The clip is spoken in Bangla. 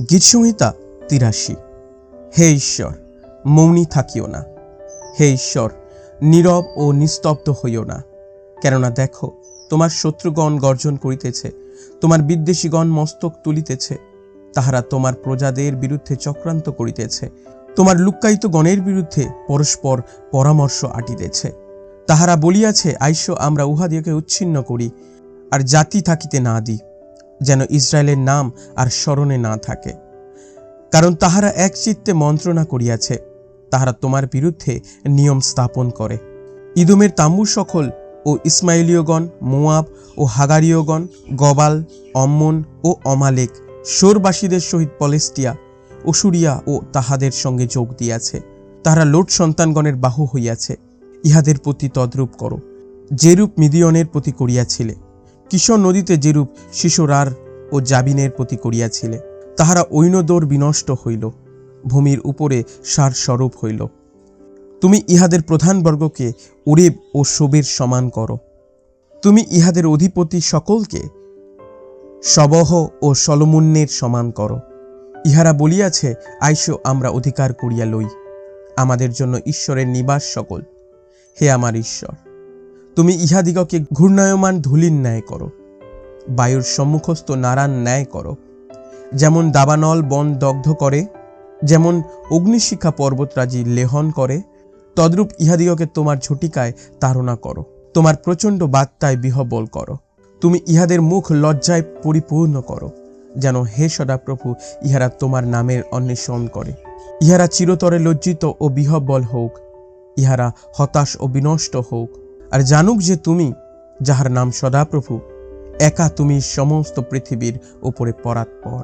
গীতসংহিতা ৮৩। হে ঈশ্বর, মৌনী থাকিও না। হে ঈশ্বর, নীরব ও নিস্তব্ধ হইও না। কেননা দেখো, তোমার শত্রুগণ গর্জন করিতেছে, তোমার বিদ্বেষীগণ মস্তক তুলিতেছে। তাহারা তোমার প্রজাদের বিরুদ্ধে চক্রান্ত করিতেছে, তোমার লুক্কায়িত গণের বিরুদ্ধে পরস্পর পরামর্শ আটিতেছে। তাহারা বলিয়াছে, আইসো আমরা উহাদিওকে উচ্ছিন্ন করি, আর জাতি থাকিতে না দিই, যেন ইসরায়েলের নাম আর স্মরণে না থাকে। কারণ তাহারা একচিত্তে মন্ত্রণা করিয়াছে, তাহারা তোমার বিরুদ্ধে নিয়ম স্থাপন করে। ইদোমের তাম্বু সকল ও ইসমাইলীয়গণ, মোয়াব ও হাগারীয়গণ, গবাল, অম্মন ও অমালেক, সোরবাসীদের সহিত পলেস্টিয়া, অসুরিয়া ও তাহাদের সঙ্গে যোগ দিয়াছে। তাহারা লোট সন্তানগণের বাহু হইয়াছে। ইহাদের প্রতি তদ্রূপ করো, যেরূপ মিদিয়নের প্রতি করিয়াছিলে, কিশোর নদীতে যেরূপ শিশোরার ও জাবিনের প্রতি করিয়াছিলে। তাহারা ঐনদোর বিনষ্ট হইল, ভূমির উপরে সার স্বরূপ হইল। তুমি ইহাদের প্রধানবর্গকে ওরেব ও শোবের সমান করো। তুমি ইহাদের অধিপতি সকলকে সবহ ও সলমুন্নের সমান করো। ইহারা বলিয়াছে, আইসো আমরা অধিকার করিয়া লই, আমাদের জন্য ঈশ্বরের নিবাস সকল। হে আমার ঈশ্বর, তুমি ইহাদিগকে ঘূর্ণায়মান ধূলির ন্যায় করো, বায়ুর সম্মুখস্থ নারান ন্যায় করো। যেমন দাবানল বন দগ্ধ করে, যেমন অগ্নিশিখা পর্বতরাজি লেহন করে, তদ্রূপ ইহাদিগকে তোমার ঝটিকায় তাড়না করো, তোমার প্রচণ্ড বাত্যায় বিহবল করো। তুমি ইহাদের মুখ লজ্জায় পরিপূর্ণ করো, যেন হে সদাপ্রভু ইহারা তোমার নামের অন্বেষণ করে। ইহারা চিরতরে লজ্জিত ও বিহবল হোক, ইহারা হতাশ ও বিনষ্ট হোক, আর জানুক যে তুমি, যাহার নাম সদাপ্রভু, একা তুমি সমস্ত পৃথিবীর উপরে পরাৎপর।